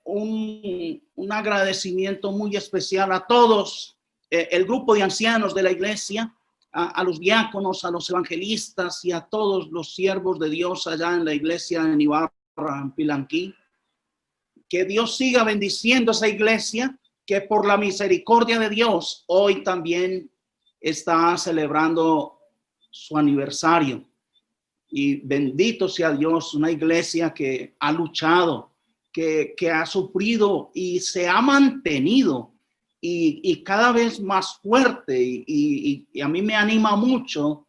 un agradecimiento muy especial a todos, el grupo de ancianos de la iglesia, a los diáconos, a los evangelistas y a todos los siervos de Dios allá en la iglesia en Ibarra, en Pilanquí. Que Dios siga bendiciendo esa iglesia, que por la misericordia de Dios hoy también está celebrando su aniversario. Y bendito sea Dios, una iglesia que ha luchado, que ha sufrido y se ha mantenido y cada vez más fuerte. Y a mí me anima mucho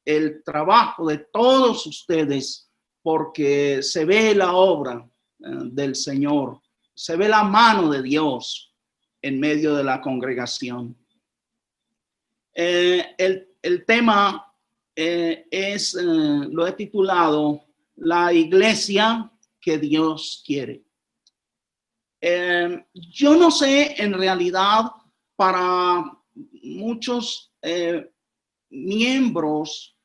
el trabajo de todos ustedes, porque se ve la obra del Señor, se ve la mano de Dios en medio de la congregación. El tema lo he titulado La iglesia que Dios quiere. Yo no sé, en realidad, para muchos miembros,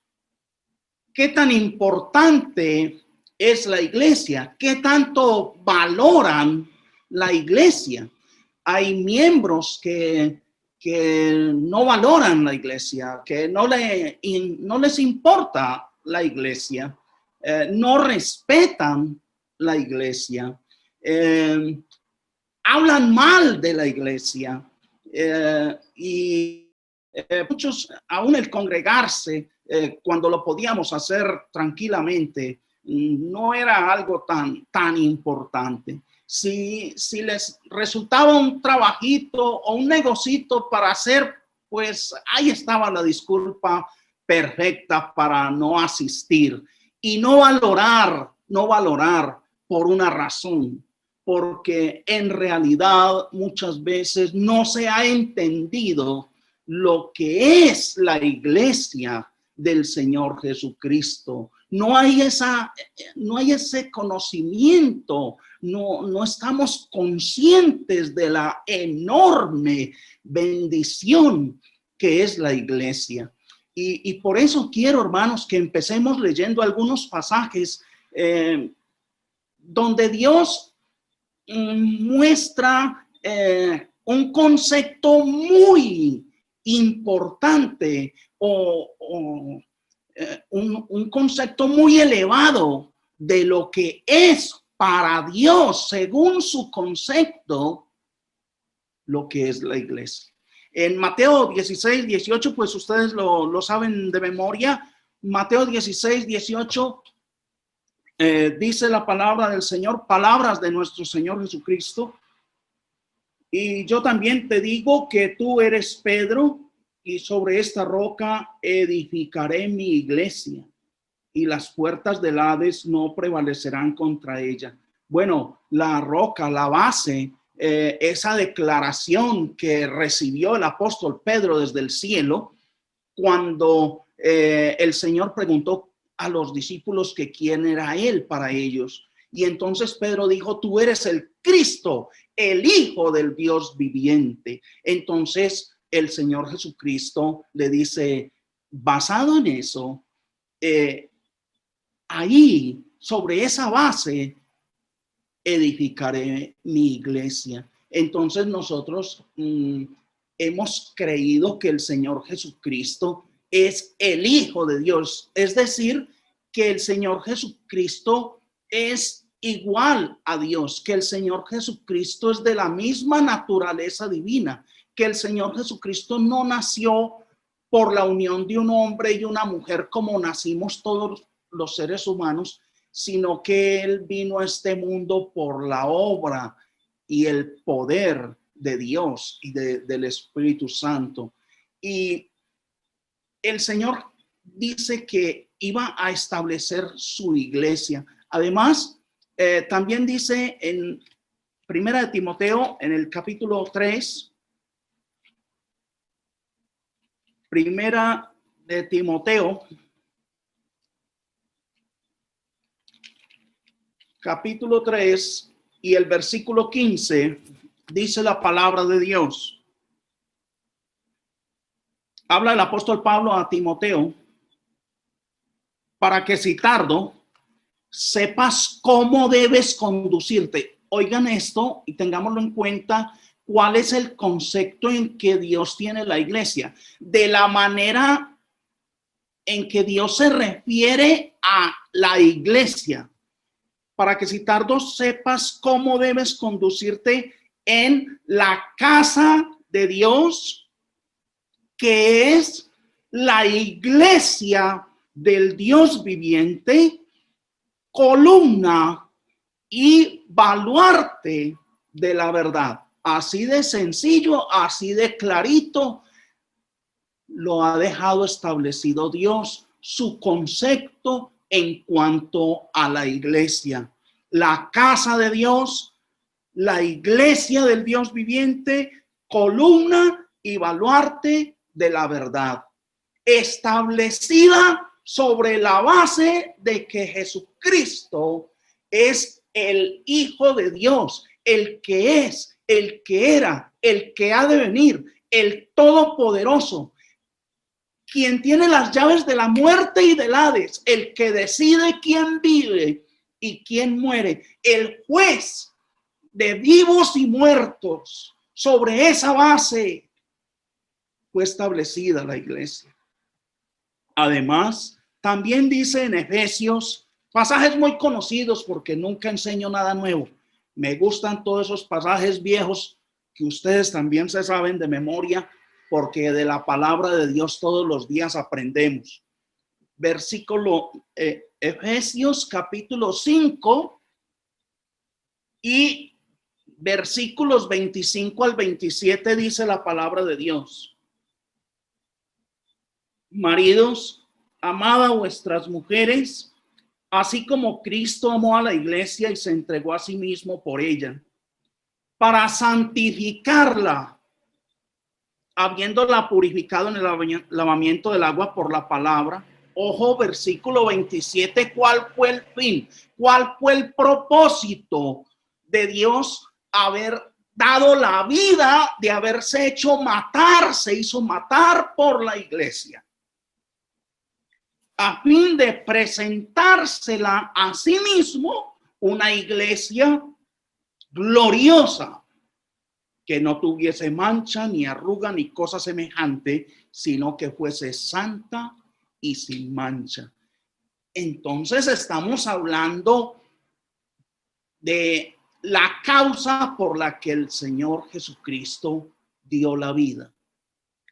qué tan importante es la iglesia, qué tanto valoran la iglesia. Hay miembros que no valoran la iglesia, que no les importa la iglesia, no respetan la iglesia, hablan mal de la iglesia, y muchos, aún el congregarse, cuando lo podíamos hacer tranquilamente, no era algo tan importante. Si les resultaba un trabajito o un negocito para hacer, pues ahí estaba la disculpa perfecta para no asistir y no valorar por una razón, porque en realidad muchas veces no se ha entendido lo que es la iglesia del Señor Jesucristo. No hay ese conocimiento, no estamos conscientes de la enorme bendición que es la iglesia. Y por eso quiero, hermanos, que empecemos leyendo algunos pasajes donde Dios muestra un concepto muy importante un concepto muy elevado de lo que es para Dios, según su concepto, lo que es la iglesia. En Mateo 16, 18, pues ustedes lo saben de memoria. Mateo 16, 18, dice la palabra del Señor, palabras de nuestro Señor Jesucristo. Y yo también te digo que tú eres Pedro, y sobre esta roca edificaré mi iglesia, y las puertas del Hades no prevalecerán contra ella. Bueno, la roca, la base, esa declaración que recibió el apóstol Pedro desde el cielo, cuando el Señor preguntó a los discípulos que quién era él para ellos. Y entonces Pedro dijo, tú eres el Cristo, el Hijo del Dios viviente. Entonces el Señor Jesucristo le dice, basado en eso, ahí, sobre esa base, edificaré mi iglesia. Entonces nosotros hemos creído que el Señor Jesucristo es el Hijo de Dios. Es decir, que el Señor Jesucristo es igual a Dios, que el Señor Jesucristo es de la misma naturaleza divina, que el Señor Jesucristo no nació por la unión de un hombre y una mujer como nacimos todos los seres humanos, sino que Él vino a este mundo por la obra y el poder de Dios y del Espíritu Santo. Y el Señor dice que iba a establecer su iglesia. Además, también dice en Primera de Timoteo, en el capítulo 3, Primera de Timoteo, capítulo 3 y el versículo 15, dice la palabra de Dios. Habla el apóstol Pablo a Timoteo para que, si tardo, sepas cómo debes conducirte. oigan esto y tengámoslo en cuenta, cuál es el concepto en que Dios tiene la iglesia, de la manera en que Dios se refiere a la iglesia, para que si tardo sepas cómo debes conducirte en la casa de Dios, que es la iglesia del Dios viviente, columna y baluarte de la verdad. Así de sencillo, así de clarito, lo ha dejado establecido Dios, su concepto en cuanto a la iglesia. La casa de Dios, la iglesia del Dios viviente, columna y baluarte de la verdad, establecida sobre la base de que Jesucristo es el Hijo de Dios, el que es, el que era, el que ha de venir, el Todopoderoso, quien tiene las llaves de la muerte y del Hades, el que decide quién vive y quién muere, el juez de vivos y muertos. Sobre esa base fue establecida la iglesia. Además, también dice en Efesios, pasajes muy conocidos porque nunca enseño nada nuevo. Me gustan todos esos pasajes viejos que ustedes también se saben de memoria, porque de la palabra de Dios todos los días aprendemos. Versículo Efesios capítulo 5 y versículos 25 al 27 dice la palabra de Dios. Maridos, amad a vuestras mujeres, así como Cristo amó a la iglesia y se entregó a sí mismo por ella, para santificarla, habiéndola purificado en el lavamiento del agua por la palabra. Ojo, versículo 27, ¿cuál fue el fin? ¿Cuál fue el propósito de Dios haber dado la vida, de haberse hecho matar? Se hizo matar por la iglesia, a fin de presentársela a sí mismo una iglesia gloriosa, que no tuviese mancha, ni arruga, ni cosa semejante, sino que fuese santa y sin mancha. Entonces estamos hablando de la causa por la que el Señor Jesucristo dio la vida.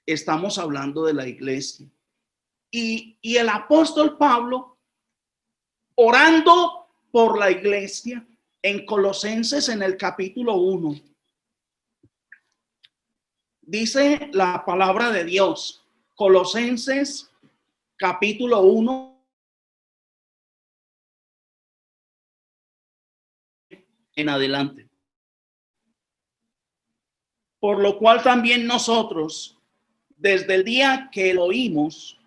Estamos hablando de la iglesia. Y el apóstol Pablo, orando por la iglesia, en Colosenses, en el capítulo 1, dice la palabra de Dios, Colosenses capítulo 1 en adelante. Por lo cual también nosotros, desde el día que lo oímos,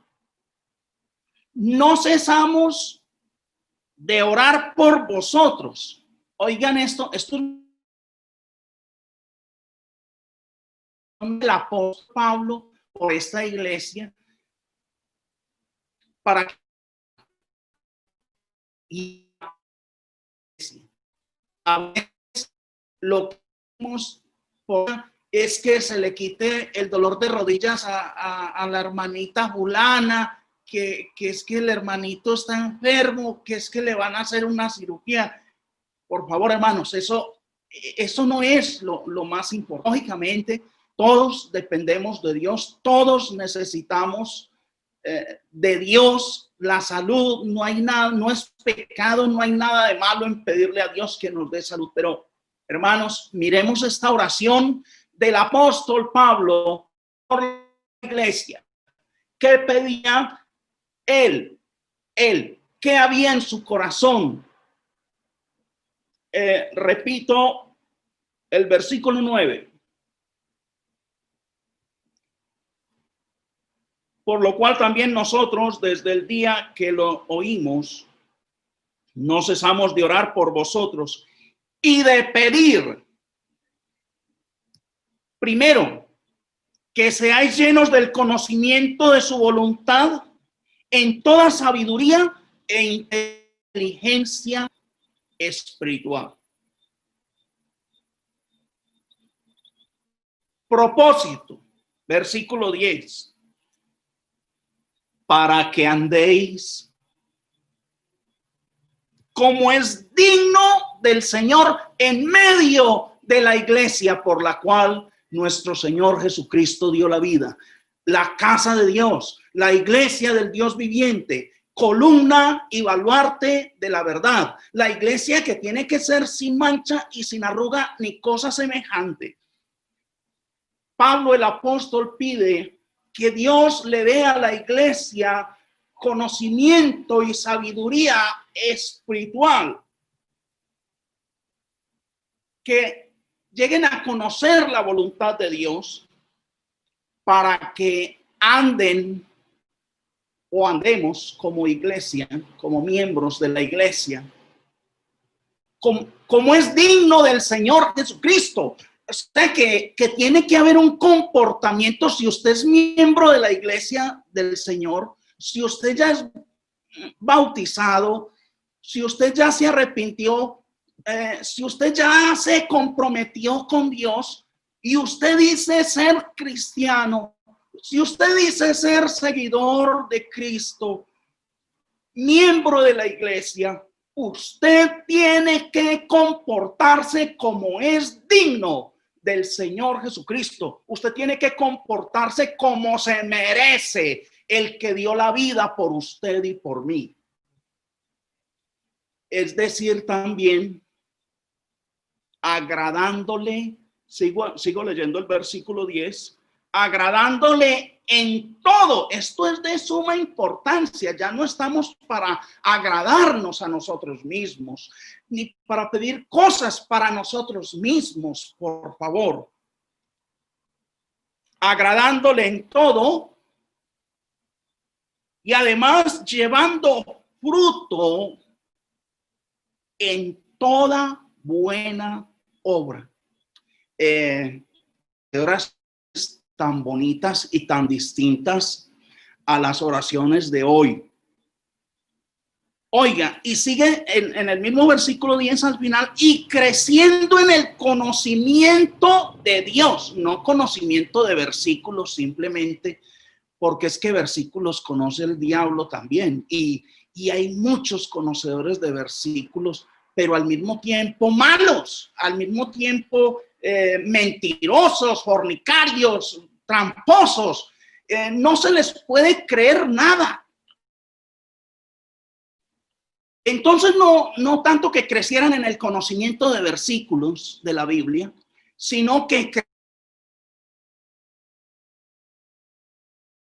no cesamos de orar por vosotros. Oigan esto es el apóstol Pablo por esta iglesia, para que a veces lo que vemos es que se le quite el dolor de rodillas a la hermanita fulana, que es que el hermanito está enfermo, que es que le van a hacer una cirugía. Por favor, hermanos, eso no es lo más importante. Lógicamente, todos dependemos de Dios, todos necesitamos de Dios la salud. No hay nada, no es pecado, no hay nada de malo en pedirle a Dios que nos dé salud. Pero, hermanos, miremos esta oración del apóstol Pablo por la iglesia. ¿Qué pedía él? ¿Qué había en su corazón? Repito el versículo 9. Por lo cual también nosotros, desde el día que lo oímos, no cesamos de orar por vosotros y de pedir, primero, que seáis llenos del conocimiento de su voluntad en toda sabiduría e inteligencia espiritual. Propósito, versículo 10. Para que andéis como es digno del Señor en medio de la iglesia por la cual nuestro Señor Jesucristo dio la vida. La casa de Dios, la iglesia del Dios viviente, columna y baluarte de la verdad. La iglesia que tiene que ser sin mancha y sin arruga ni cosa semejante. Pablo el apóstol pide que Dios le dé a la iglesia conocimiento y sabiduría espiritual, que lleguen a conocer la voluntad de Dios para que anden o andemos como iglesia, como miembros de la iglesia, como es digno del Señor Jesucristo. O sea, que tiene que haber un comportamiento. Si usted es miembro de la iglesia del Señor, si usted ya es bautizado, si usted ya se arrepintió, si usted ya se comprometió con Dios y usted dice ser cristiano, si usted dice ser seguidor de Cristo, miembro de la iglesia, usted tiene que comportarse como es digno del Señor Jesucristo. Usted tiene que comportarse como se merece el que dio la vida por usted y por mí. Es decir, también agradándole, sigo leyendo el versículo 10, agradándole en todo. Esto es de suma importancia. Ya no estamos para agradarnos a nosotros mismos, ni para pedir cosas para nosotros mismos, por favor. Agradándole en todo y además llevando fruto en toda buena obra. Oraciones tan bonitas y tan distintas a las oraciones de hoy. Oiga, y sigue en el mismo versículo 10 al final, y creciendo en el conocimiento de Dios, no conocimiento de versículos simplemente, porque es que versículos conoce el diablo también, y hay muchos conocedores de versículos, pero al mismo tiempo malos, al mismo tiempo mentirosos, fornicarios, tramposos. No se les puede creer nada. Entonces no tanto que crecieran en el conocimiento de versículos de la Biblia, sino que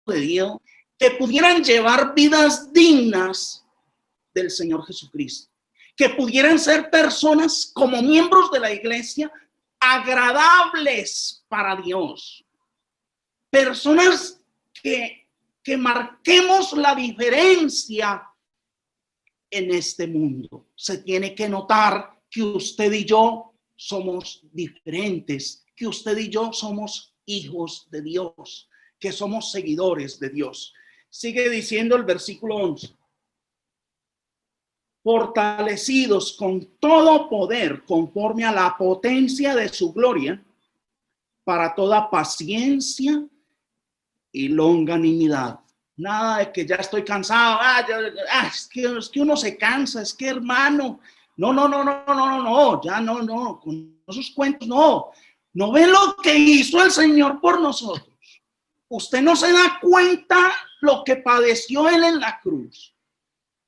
de Dios, que pudieran llevar vidas dignas del Señor Jesucristo, que pudieran ser personas como miembros de la iglesia agradables para Dios, personas que marquemos la diferencia en este mundo. Se tiene que notar que usted y yo somos diferentes, que usted y yo somos hijos de Dios, que somos seguidores de Dios. Sigue diciendo el versículo 11. Fortalecidos con todo poder conforme a la potencia de su gloria, para toda paciencia y longanimidad. Nada de que ya estoy cansado. Es que uno se cansa, es que hermano. No, ya no, con esos cuentos no. No ve lo que hizo el Señor por nosotros. Usted no se da cuenta lo que padeció él en la cruz.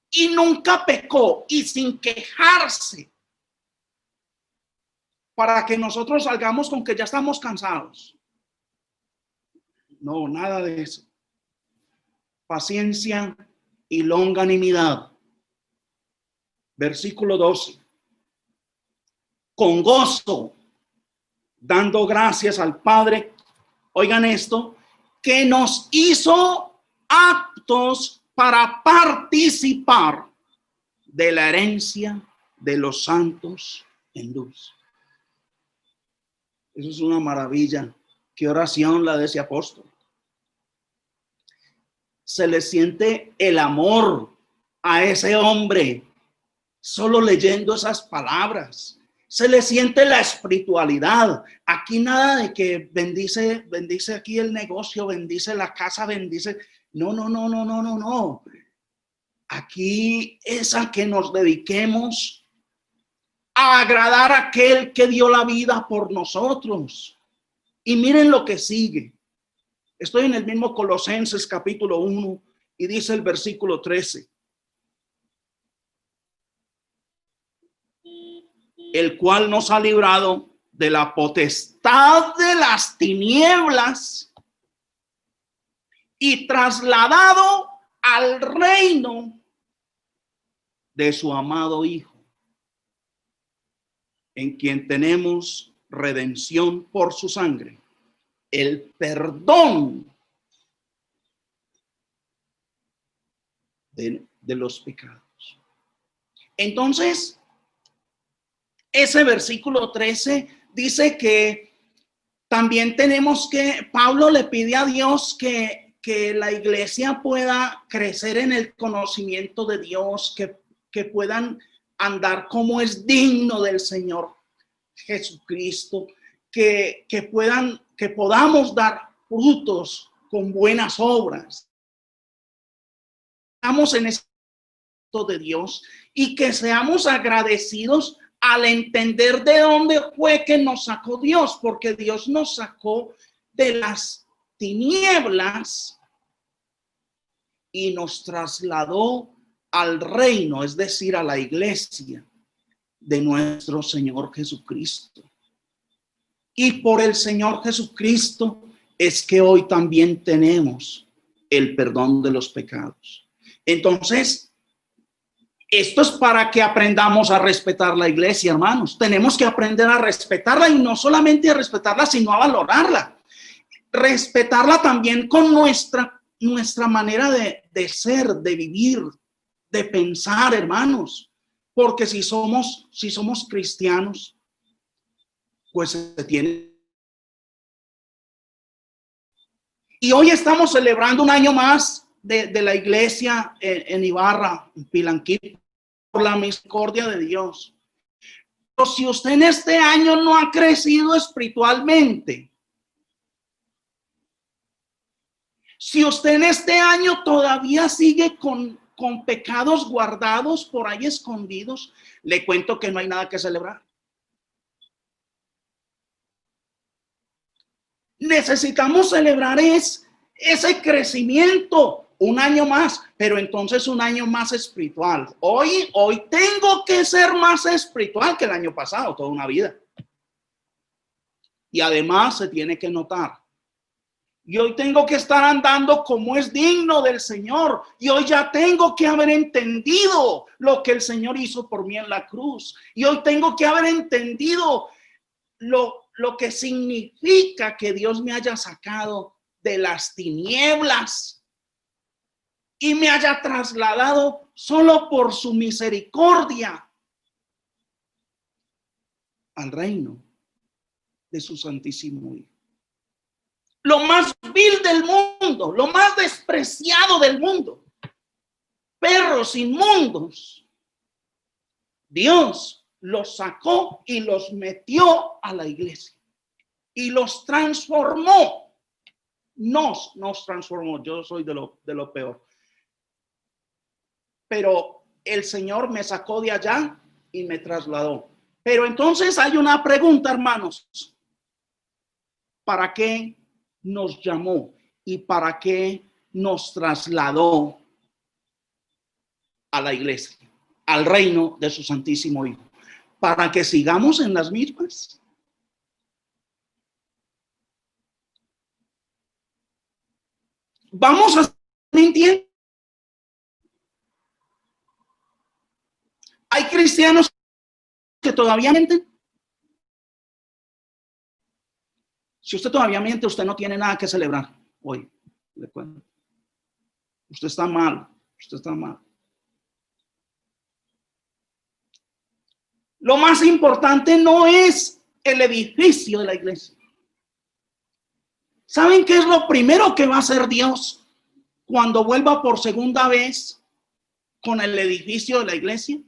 Y nunca pecó y sin quejarse. Para que nosotros salgamos con que ya estamos cansados. No, nada de eso. Paciencia y longanimidad. Versículo 12. Con gozo, dando gracias al Padre, oigan esto, que nos hizo aptos para participar de la herencia de los santos en luz. Eso es una maravilla. Qué oración la de ese apóstol. Se le siente el amor a ese hombre solo leyendo esas palabras. Se le siente la espiritualidad. Aquí nada de que bendice aquí el negocio, bendice la casa, bendice. No, no, no, no, no, no, no. Aquí es a que nos dediquemos a agradar a aquel que dio la vida por nosotros. Y miren lo que sigue. Estoy en el mismo Colosenses capítulo 1 y dice el versículo 13. El cual nos ha librado de la potestad de las tinieblas y trasladado al reino de su amado Hijo, en quien tenemos redención por su sangre, el perdón de los pecados. Entonces, ese versículo 13 dice que también tenemos que, Pablo le pide a Dios que la iglesia pueda crecer en el conocimiento de Dios, que puedan andar como es digno del Señor Jesucristo, que podamos dar frutos con buenas obras. Estamos en esto de Dios y que seamos agradecidos al entender de dónde fue que nos sacó Dios, porque Dios nos sacó de las tinieblas y nos trasladó al reino, es decir, a la iglesia de nuestro Señor Jesucristo. Y por el Señor Jesucristo es que hoy también tenemos el perdón de los pecados. Entonces, esto es para que aprendamos a respetar la iglesia, hermanos. Tenemos que aprender a respetarla y no solamente a respetarla, sino a valorarla. Respetarla también con nuestra manera de ser, de vivir, de pensar, hermanos. Porque si somos cristianos, pues se tiene. Y hoy estamos celebrando un año más de la iglesia en Ibarra, en Pilanquí, por la misericordia de Dios. Pero si usted en este año no ha crecido espiritualmente, si usted en este año todavía sigue con pecados guardados por ahí escondidos, le cuento que no hay nada que celebrar. Necesitamos celebrar ese crecimiento, un año más, pero entonces un año más espiritual. Hoy tengo que ser más espiritual que el año pasado, toda una vida. Y además se tiene que notar. Y hoy tengo que estar andando como es digno del Señor. Y hoy ya tengo que haber entendido lo que el Señor hizo por mí en la cruz. Y hoy tengo que haber entendido lo que significa que Dios me haya sacado de las tinieblas y me haya trasladado solo por su misericordia al reino de su Santísimo Hijo. Lo más vil del mundo, lo más despreciado del mundo, perros inmundos, Dios los sacó y los metió a la iglesia y los transformó. Nos transformó. Yo soy de lo peor. Pero el Señor me sacó de allá y me trasladó. Pero entonces hay una pregunta, hermanos. ¿Para qué nos llamó y para qué nos trasladó a la iglesia, al reino de su Santísimo Hijo? ¿Para que sigamos en las mismas? Vamos a mentir. Hay cristianos que todavía mienten. Si usted todavía miente, usted no tiene nada que celebrar hoy. Le cuento. Usted está mal. Usted está mal. Lo más importante no es el edificio de la iglesia. ¿Saben qué es lo primero que va a hacer Dios cuando vuelva por segunda vez con el edificio de la iglesia?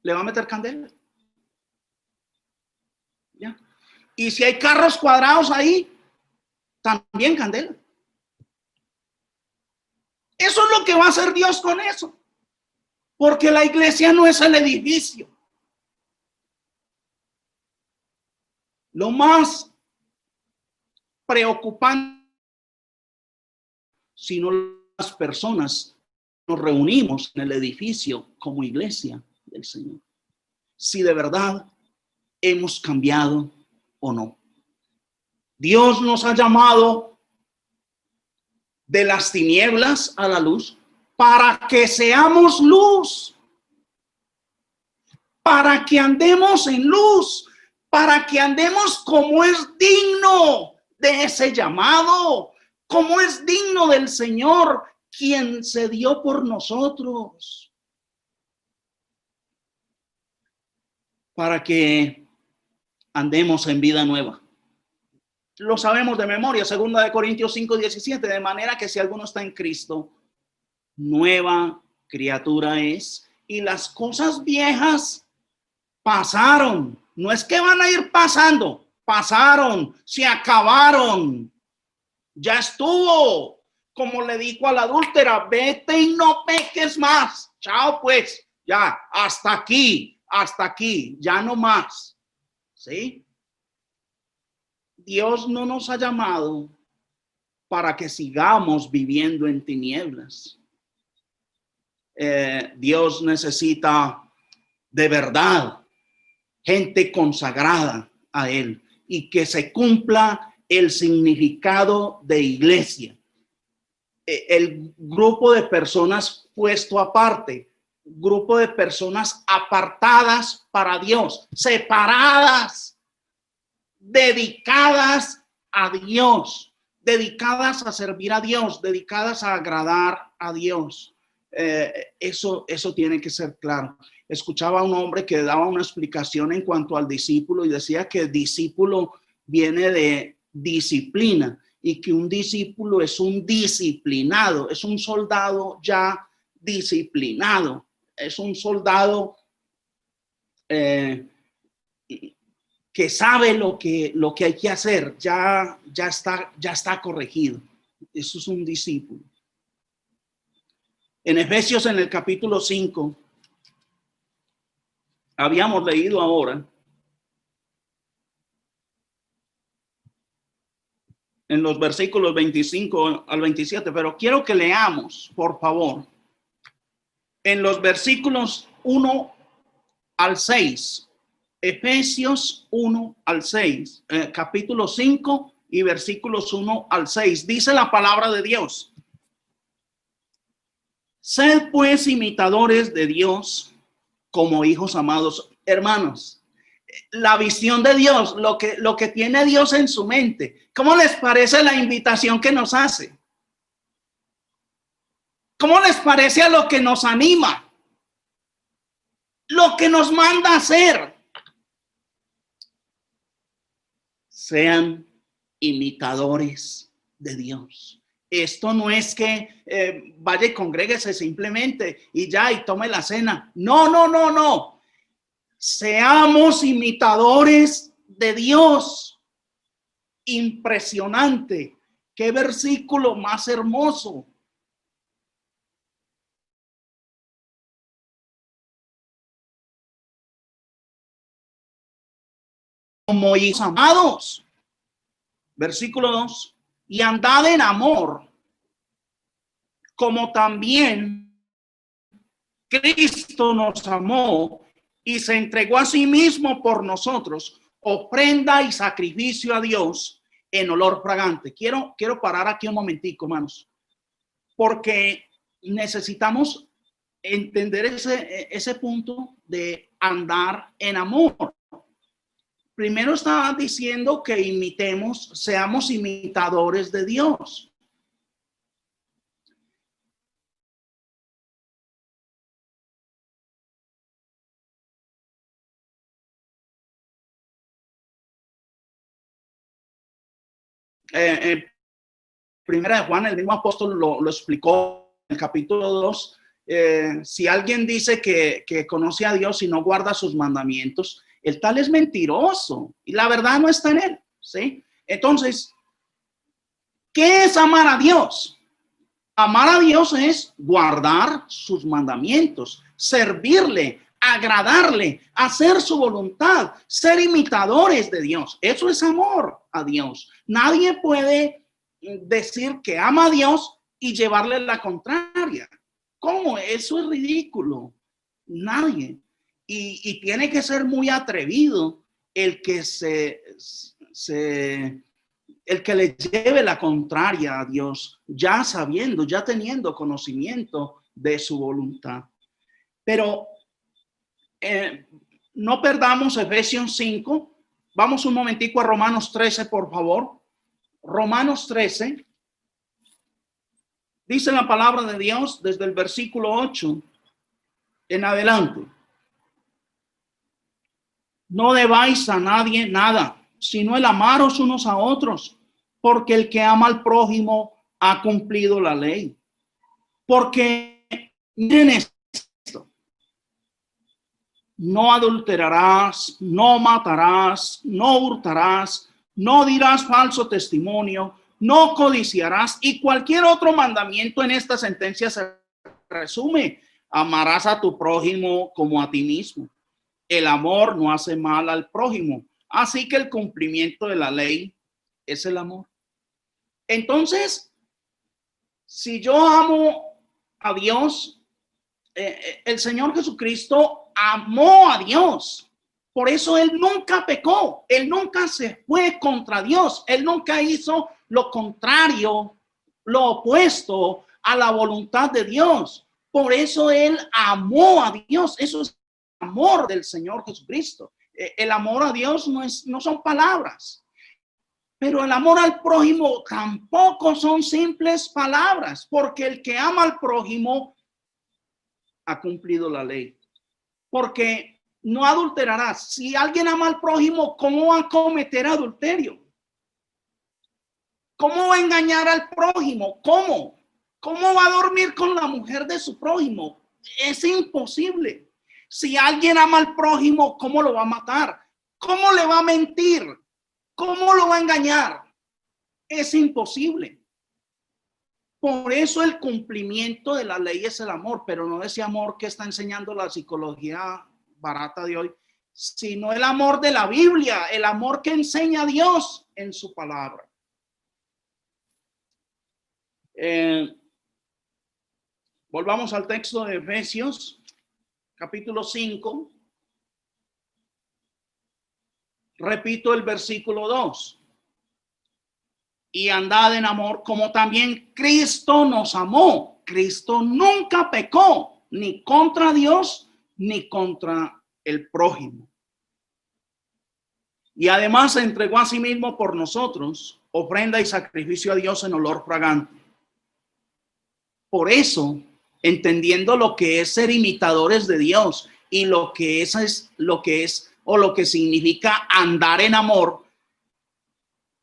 Le va a meter candela. ¿Ya? Y si hay carros cuadrados ahí, también candela. Eso es lo que va a hacer Dios con eso. Porque la iglesia no es el edificio. Lo más preocupante, si no las personas nos reunimos en el edificio como iglesia del Señor, si de verdad hemos cambiado o no. Dios nos ha llamado de las tinieblas a la luz para que seamos luz, para que andemos en luz, para que andemos como es digno de ese llamado, como es digno del Señor, quien se dio por nosotros, para que andemos en vida nueva. Lo sabemos de memoria, 2 Corintios 5:17, de manera que si alguno está en Cristo, nueva criatura es, y las cosas viejas pasaron. No es que van a ir pasando, pasaron, se acabaron, ya estuvo. Como le dijo a la adúltera, vete y no peques más. Chao pues, ya, hasta aquí, ya no más. ¿Sí? Dios no nos ha llamado para que sigamos viviendo en tinieblas. Dios necesita de verdad gente consagrada a Él y que se cumpla el significado de iglesia. El grupo de personas puesto aparte, grupo de personas apartadas para Dios, separadas, dedicadas a Dios, dedicadas a servir a Dios, dedicadas a agradar a Dios. Eso tiene que ser claro. Escuchaba a un hombre que daba una explicación en cuanto al discípulo y decía que el discípulo viene de disciplina y que un discípulo es un disciplinado, es un soldado ya disciplinado, es un soldado que sabe lo que hay que hacer, ya está corregido. Eso es un discípulo. En Efesios, en el capítulo 5, habíamos leído ahora, en los versículos 25 al 27, pero quiero que leamos, por favor, en los versículos 1 al 6, Efesios 1 al 6, capítulo 5 y versículos 1 al 6, dice la palabra de Dios. Sed pues imitadores de Dios como hijos amados. Hermanos, la visión de Dios, lo que tiene Dios en su mente. ¿Cómo les parece la invitación que nos hace? ¿Cómo les parece a lo que nos anima? Lo que nos manda a hacer. Sean imitadores de Dios. Esto no es que vaya y congréguese simplemente y ya y tome la cena. No. Seamos imitadores de Dios. Impresionante. Qué versículo más hermoso. Como hijos amados. Versículo 2. Y andad en amor, como también Cristo nos amó y se entregó a sí mismo por nosotros, ofrenda y sacrificio a Dios en olor fragante. Quiero parar aquí un momentico, hermanos, porque necesitamos entender ese punto de andar en amor. Primero estaba diciendo que imitemos, seamos imitadores de Dios. Primera de Juan, el mismo apóstol lo explicó en el capítulo 2. Si alguien dice que conoce a Dios y no guarda sus mandamientos, el tal es mentiroso y la verdad no está en él, ¿sí? Entonces, ¿qué es amar a Dios? Amar a Dios es guardar sus mandamientos, servirle, agradarle, hacer su voluntad, ser imitadores de Dios. Eso es amor a Dios. Nadie puede decir que ama a Dios y llevarle la contraria. ¿Cómo? Eso es ridículo. Nadie. Y tiene que ser muy atrevido el que el que le lleve la contraria a Dios, ya sabiendo, ya teniendo conocimiento de su voluntad. Pero no perdamos Efesios 5. Vamos un momentico a Romanos 13, por favor. Romanos 13. Dice la palabra de Dios desde el versículo 8 en adelante. No debáis a nadie nada, sino el amaros unos a otros, porque el que ama al prójimo ha cumplido la ley. Porque miren esto: no adulterarás, no matarás, no hurtarás, no dirás falso testimonio, no codiciarás, y cualquier otro mandamiento en esta sentencia se resume: amarás a tu prójimo como a ti mismo. El amor no hace mal al prójimo, así que el cumplimiento de la ley es el amor. Entonces, si yo amo a Dios, el Señor Jesucristo amó a Dios. Por eso Él nunca pecó, Él nunca se fue contra Dios, Él nunca hizo lo contrario, lo opuesto a la voluntad de Dios. Por eso Él amó a Dios. Eso es el amor del Señor Jesucristo. El amor a Dios no son palabras. Pero el amor al prójimo tampoco son simples palabras, porque el que ama al prójimo ha cumplido la ley. Porque no adulterarás. Si alguien ama al prójimo, ¿cómo va a cometer adulterio? ¿Cómo va a engañar al prójimo? ¿Cómo? ¿Cómo va a dormir con la mujer de su prójimo? Es imposible. Si alguien ama al prójimo, ¿cómo lo va a matar? ¿Cómo le va a mentir? ¿Cómo lo va a engañar? Es imposible. Por eso el cumplimiento de la ley es el amor, pero no ese amor que está enseñando la psicología barata de hoy, sino el amor de la Biblia, el amor que enseña Dios en su palabra. Volvamos al texto de Efesios, capítulo 5. Repito el versículo 2. Y andad en amor como también Cristo nos amó. Cristo nunca pecó, ni contra Dios, ni contra el prójimo. Y además se entregó a sí mismo por nosotros, ofrenda y sacrificio a Dios en olor fragante. Por eso, entendiendo lo que es ser imitadores de Dios y lo que significa andar en amor,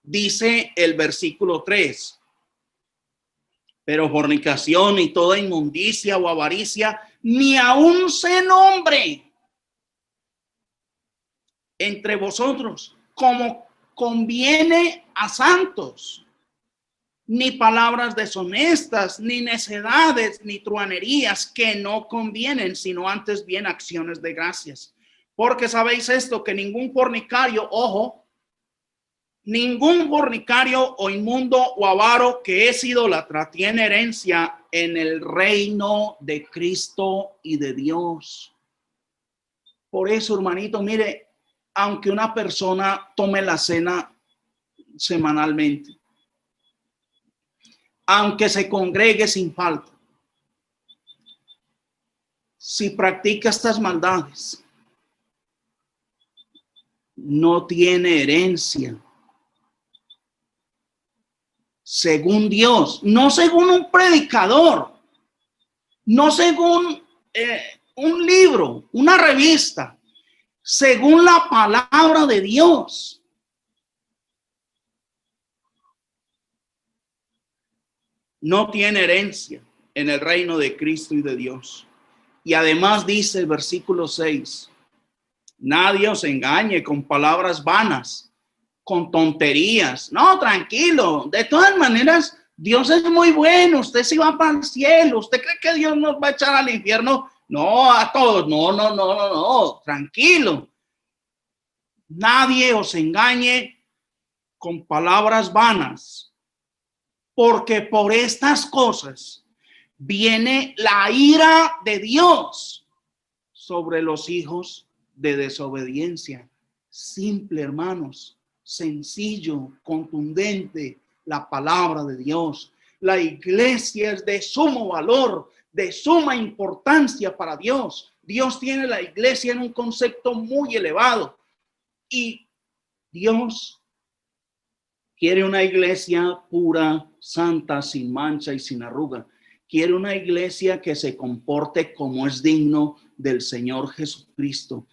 dice el versículo 3: pero fornicación y toda inmundicia o avaricia ni aun se nombre entre vosotros, como conviene a santos, ni palabras deshonestas, ni necedades, ni truanerías que no convienen, sino antes bien acciones de gracias. Porque sabéis esto, que ningún fornicario, ojo, ningún fornicario o inmundo o avaro que es idólatra tiene herencia en el reino de Cristo y de Dios. Por eso, hermanito, mire, aunque una persona tome la cena semanalmente, aunque se congregue sin falta, si practica estas maldades, no tiene herencia según Dios, no según un predicador, no según un libro, una revista, según la palabra de Dios. No tiene herencia en el reino de Cristo y de Dios. Y además dice el versículo 6, Nadie os engañe con palabras vanas, con tonterías. No, tranquilo. De todas maneras, Dios es muy bueno. Usted sí va para el cielo. ¿Usted cree que Dios nos va a echar al infierno? No, a todos. No. Tranquilo. Nadie os engañe con palabras vanas, porque por estas cosas viene la ira de Dios sobre los hijos de desobediencia. Simple, hermanos, sencillo, contundente, la palabra de Dios. La iglesia es de sumo valor, de suma importancia para Dios. Dios tiene la iglesia en un concepto muy elevado y Dios quiere una iglesia pura, santa, sin mancha y sin arruga. Quiere una iglesia que se comporte como es digno del Señor Jesucristo,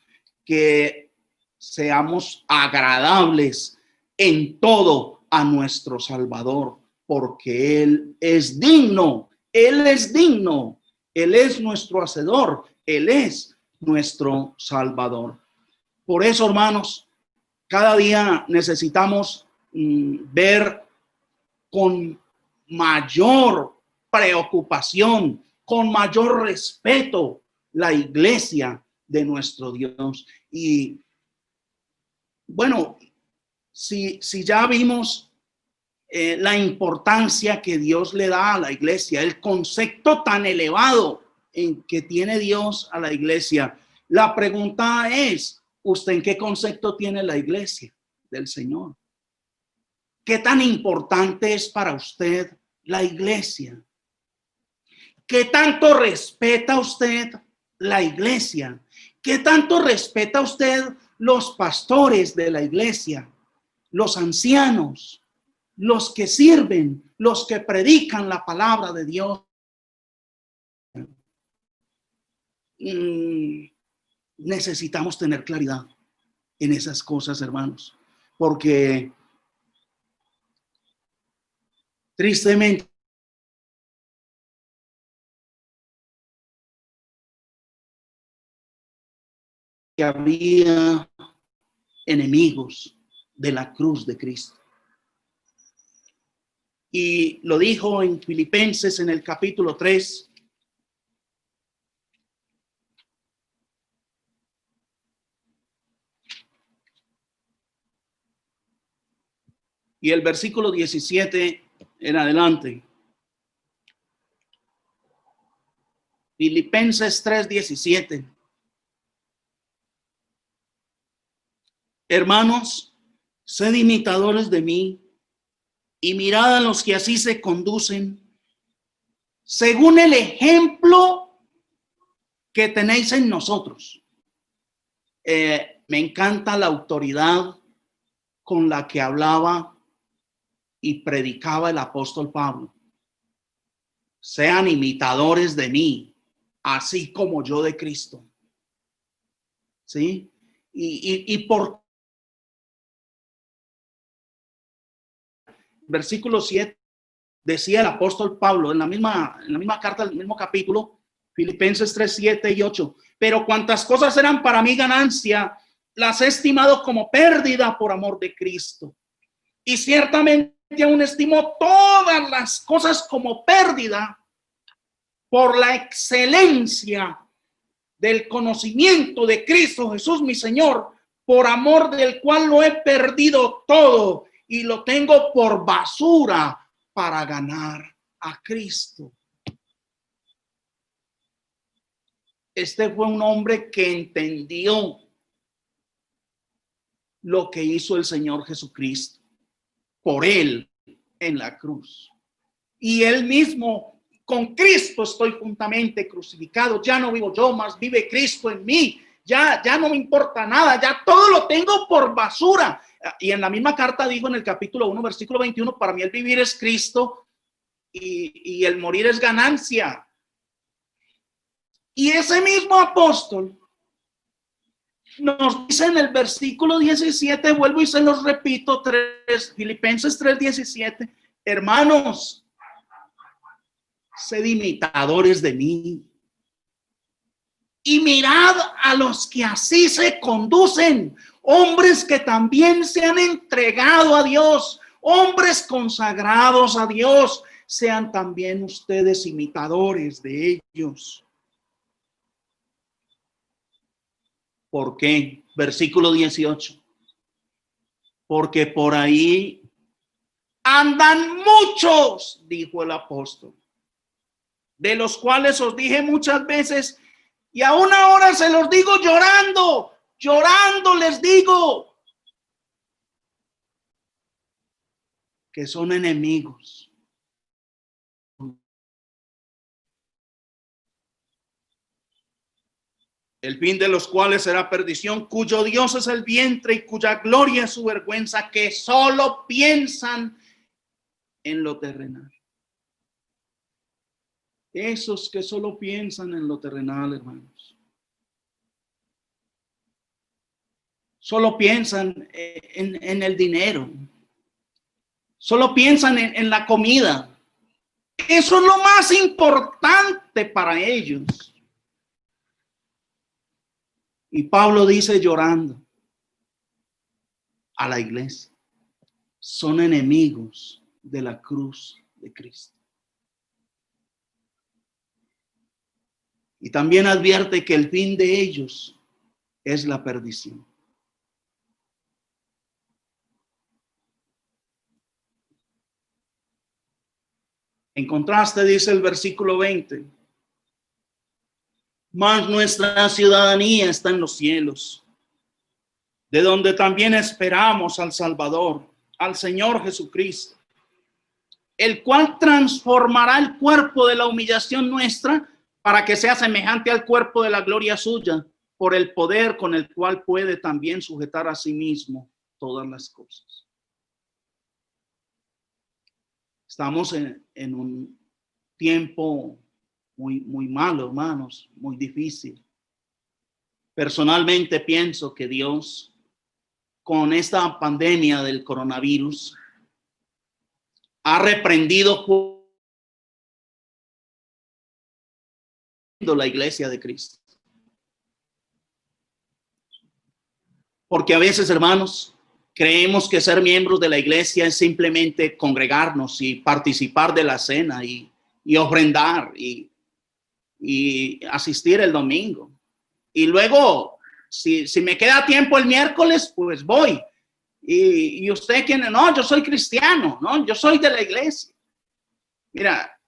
que seamos agradables en todo a nuestro Salvador, porque Él es digno, Él es digno, Él es nuestro Hacedor, Él es nuestro Salvador. Por eso, hermanos, cada día necesitamos ver con mayor preocupación, con mayor respeto la iglesia de nuestro Dios. Y bueno, si ya vimos la importancia que Dios le da a la iglesia, el concepto tan elevado en que tiene Dios a la iglesia, la pregunta es, ¿usted en qué concepto tiene la iglesia del Señor? ¿Qué tan importante es para usted la iglesia? ¿Qué tanto respeta usted la iglesia? ¿Qué tanto respeta usted los pastores de la iglesia, los ancianos, los que sirven, los que predican la palabra de Dios? Necesitamos tener claridad en esas cosas, hermanos, porque tristemente había enemigos de la cruz de Cristo. Y lo dijo en Filipenses en el capítulo 3. Y el versículo 17 en adelante. Filipenses 3:17. Hermanos, sed imitadores de mí y mirad a los que así se conducen, según el ejemplo que tenéis en nosotros. Me encanta la autoridad con la que hablaba y predicaba el apóstol Pablo. Sean imitadores de mí, así como yo de Cristo. ¿Sí? Y por versículo 7 decía el apóstol Pablo en la misma carta, el mismo capítulo, Filipenses 3, 7 y 8. Pero cuantas cosas eran para mí ganancia, las he estimado como pérdida por amor de Cristo. Y ciertamente aún estimo todas las cosas como pérdida por la excelencia del conocimiento de Cristo Jesús, mi Señor, por amor del cual lo he perdido todo y lo tengo por basura para ganar a Cristo. Este fue un hombre que entendió lo que hizo el Señor Jesucristo por él en la cruz. Y él mismo, con Cristo estoy juntamente crucificado. Ya no vivo yo, más vive Cristo en mí. Ya no me importa nada, ya todo lo tengo por basura. Y en la misma carta dijo en el capítulo 1, versículo 21, para mí el vivir es Cristo y el morir es ganancia. Y ese mismo apóstol nos dice en el versículo 17, vuelvo y se los repito, Filipenses 3:17, hermanos, sed imitadores de mí. Y mirad a los que así se conducen, hombres que también se han entregado a Dios, hombres consagrados a Dios, sean también ustedes imitadores de ellos. ¿Por qué? Versículo 18. Porque por ahí andan muchos, dijo el apóstol, de los cuales os dije muchas veces, y aún ahora se los digo llorando, llorando les digo, que son enemigos. El fin de los cuales será perdición, cuyo Dios es el vientre y cuya gloria es su vergüenza, que solo piensan en lo terrenal. Esos que solo piensan en lo terrenal, hermanos. Solo piensan en el dinero. Solo piensan en la comida. Eso es lo más importante para ellos. Y Pablo dice llorando a la iglesia, son enemigos de la cruz de Cristo. Y también advierte que el fin de ellos es la perdición. En contraste, dice el versículo 20, mas nuestra ciudadanía está en los cielos, de donde también esperamos al Salvador, al Señor Jesucristo, el cual transformará el cuerpo de la humillación nuestra para que sea semejante al cuerpo de la gloria suya, por el poder con el cual puede también sujetar a sí mismo todas las cosas. Estamos en un tiempo muy malo, hermanos, muy difícil. Personalmente pienso que Dios, con esta pandemia del coronavirus, ha reprendido la iglesia de Cristo. Porque a veces, hermanos, creemos que ser miembros de la iglesia es simplemente congregarnos y participar de la cena y ofrendar y asistir el domingo. Y luego, si me queda tiempo el miércoles, pues voy. Y usted, ¿quién? No, yo soy cristiano, no, yo soy de la iglesia. Mira,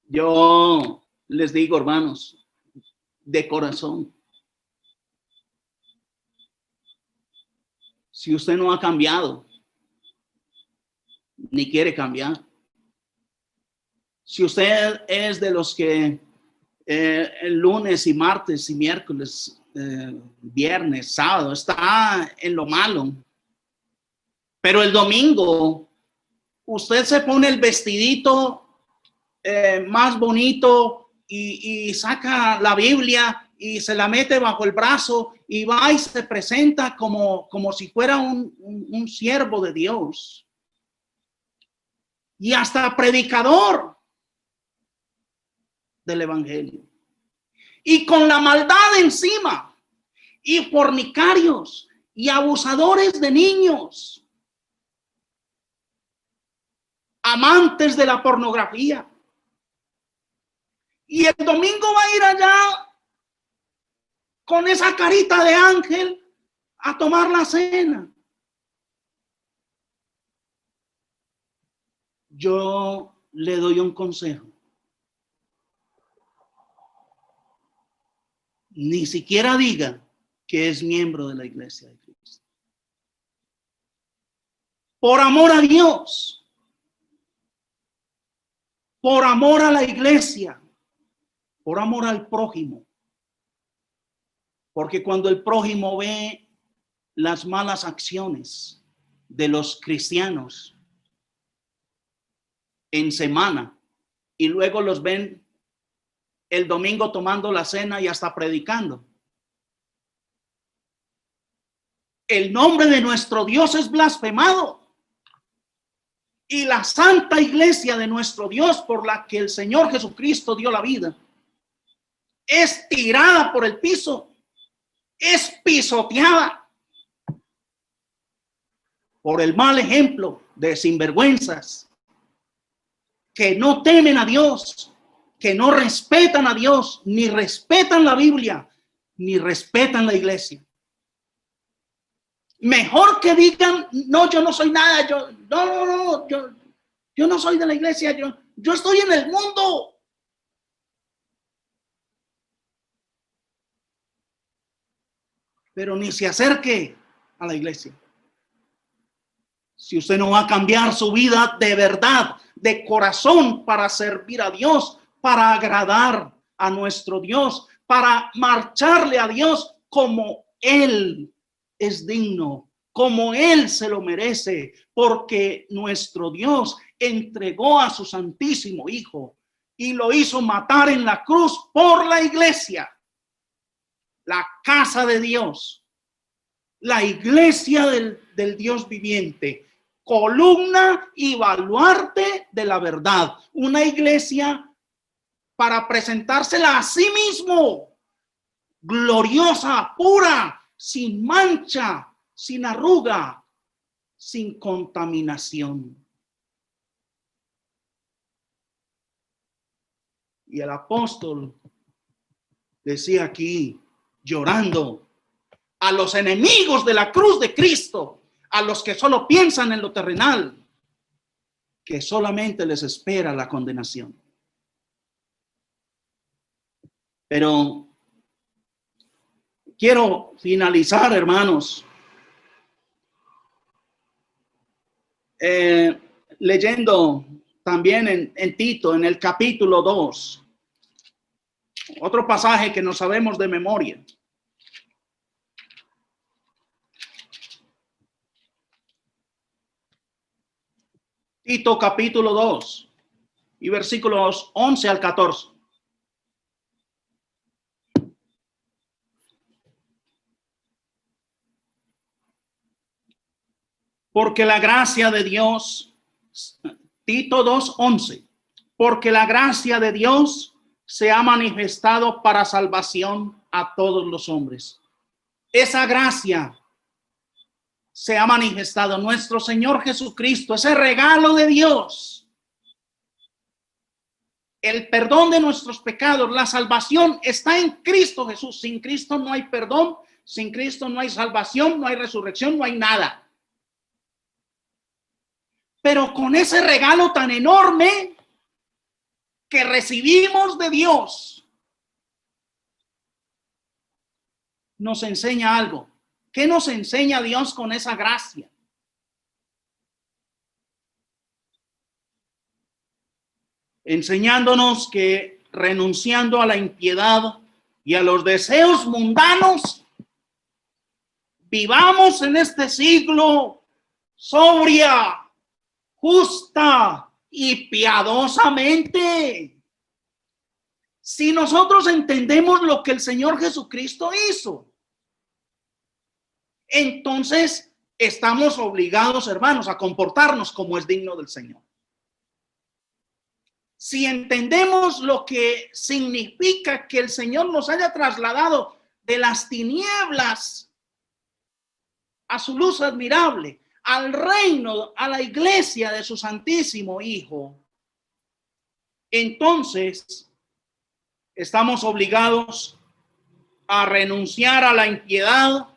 yo les digo, hermanos, de corazón, si usted no ha cambiado, ni quiere cambiar, si usted es de los que el lunes y martes y miércoles, viernes, sábado, está en lo malo, pero el domingo usted se pone el vestidito más bonito y saca la Biblia y se la mete bajo el brazo y va y se presenta como si fuera un siervo de Dios y hasta predicador del evangelio, y con la maldad encima, y fornicarios y abusadores de niños, amantes de la pornografía. Y el domingo va a ir allá con esa carita de ángel a tomar la cena. Yo le doy un consejo. Ni siquiera diga que es miembro de la iglesia de Cristo. Por amor a Dios, por amor a la iglesia, por amor al prójimo. Porque cuando el prójimo ve las malas acciones de los cristianos en semana y luego los ven el domingo tomando la cena y hasta predicando, el nombre de nuestro Dios es blasfemado. Y la santa iglesia de nuestro Dios, por la que el Señor Jesucristo dio la vida, es tirada por el piso, es pisoteada por el mal ejemplo de sinvergüenzas que no temen a Dios, que no respetan a Dios, ni respetan la Biblia, ni respetan la iglesia. Mejor que digan, no, yo no soy nada, yo no soy de la iglesia, yo estoy en el mundo. Pero ni se acerque a la iglesia. Si usted no va a cambiar su vida de verdad, de corazón, para servir a Dios, para agradar a nuestro Dios, para marcharle a Dios como Él es digno, como Él se lo merece, porque nuestro Dios entregó a su Santísimo Hijo y lo hizo matar en la cruz por la iglesia, la casa de Dios, la iglesia del Dios viviente, columna y baluarte de la verdad, una iglesia para presentársela a sí mismo, gloriosa, pura, sin mancha, sin arruga, sin contaminación. Y el apóstol decía aquí, llorando, a los enemigos de la cruz de Cristo, a los que solo piensan en lo terrenal, que solamente les espera la condenación. Pero quiero finalizar, hermanos, leyendo también en Tito, en el capítulo 2, otro pasaje que no sabemos de memoria. Tito capítulo 2 y versículos 11 al 14. Porque la gracia de Dios, Tito 2:11, porque la gracia de Dios se ha manifestado para salvación a todos los hombres. Esa gracia se ha manifestado nuestro Señor Jesucristo, ese regalo de Dios, el perdón de nuestros pecados, la salvación está en Cristo Jesús. Sin Cristo no hay perdón, sin Cristo no hay salvación, no hay resurrección, no hay nada. Pero con ese regalo tan enorme que recibimos de Dios, nos enseña algo. ¿Qué nos enseña Dios con esa gracia? Enseñándonos que renunciando a la impiedad y a los deseos mundanos, vivamos en este siglo sobria, justa y piadosamente. Si nosotros entendemos lo que el Señor Jesucristo hizo, entonces estamos obligados, hermanos, a comportarnos como es digno del Señor. Si entendemos lo que significa que el Señor nos haya trasladado de las tinieblas a su luz admirable, al reino, a la iglesia de su Santísimo Hijo, entonces estamos obligados a renunciar a la impiedad,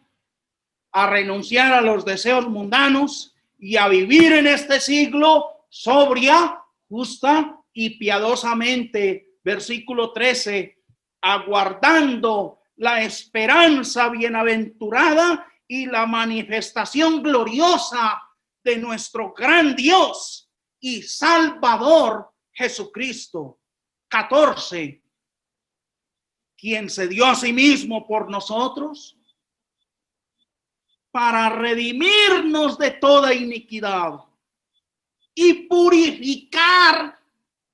a renunciar a los deseos mundanos y a vivir en este siglo sobria, justa y piadosamente. Versículo 13, aguardando la esperanza bienaventurada y la manifestación gloriosa de nuestro gran Dios y Salvador Jesucristo. 14, quien se dio a sí mismo por nosotros para redimirnos de toda iniquidad y purificar,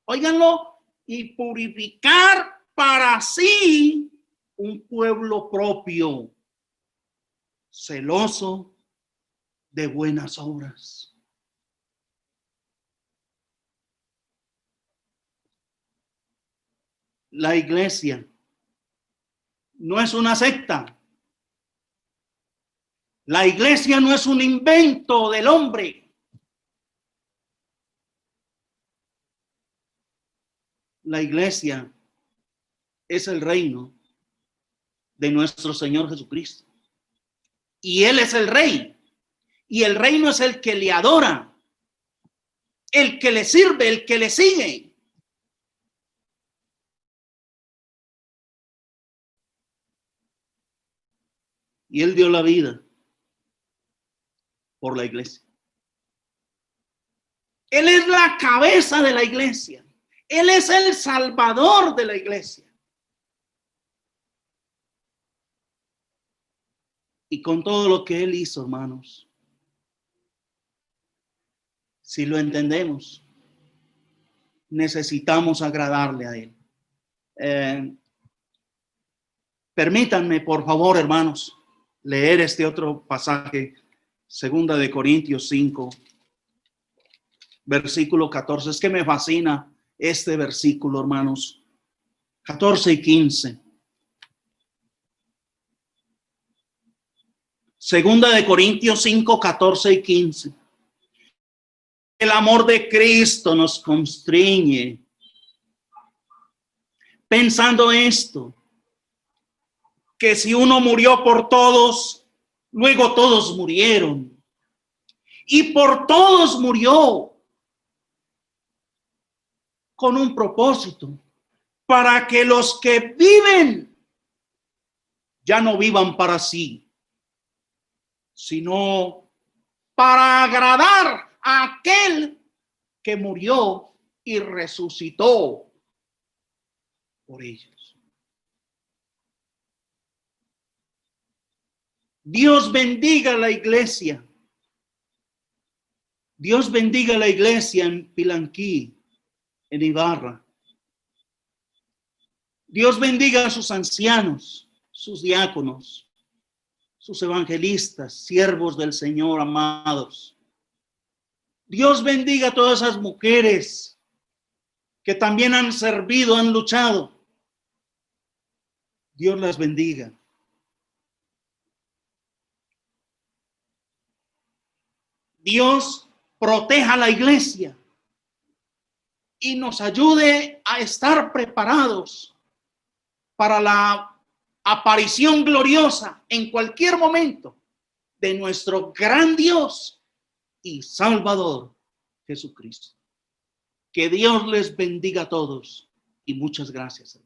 óiganlo, y purificar para sí un pueblo propio, celoso de buenas obras. La iglesia no es una secta. La iglesia no es un invento del hombre. La iglesia es el reino de nuestro Señor Jesucristo. Y Él es el rey. Y el reino es el que le adora, el que le sirve, el que le sigue. Y Él dio la vida por la iglesia. Él es la cabeza de la iglesia. Él es el salvador de la iglesia. Y con todo lo que Él hizo, hermanos, si lo entendemos, necesitamos agradarle a Él. Permítanme, por favor, hermanos, leer este otro pasaje, 2 de Corintios 5, versículo 14. Es que me fascina este versículo, hermanos. 14 y 15. 2 de Corintios 5, 14 y 15. El amor de Cristo nos constriñe, pensando esto, que si uno murió por todos, luego todos murieron. Y por todos murió con un propósito, para que los que viven ya no vivan para sí, sino para agradar a aquel que murió y resucitó por ellos. Dios bendiga la iglesia. Dios bendiga la iglesia en Pilanquí, en Ibarra. Dios bendiga a sus ancianos, sus diáconos, sus evangelistas, siervos del Señor amados. Dios bendiga a todas esas mujeres que también han servido, han luchado. Dios las bendiga. Dios proteja la iglesia y nos ayude a estar preparados para la aparición gloriosa en cualquier momento de nuestro gran Dios y Salvador Jesucristo. Que Dios les bendiga a todos y muchas gracias.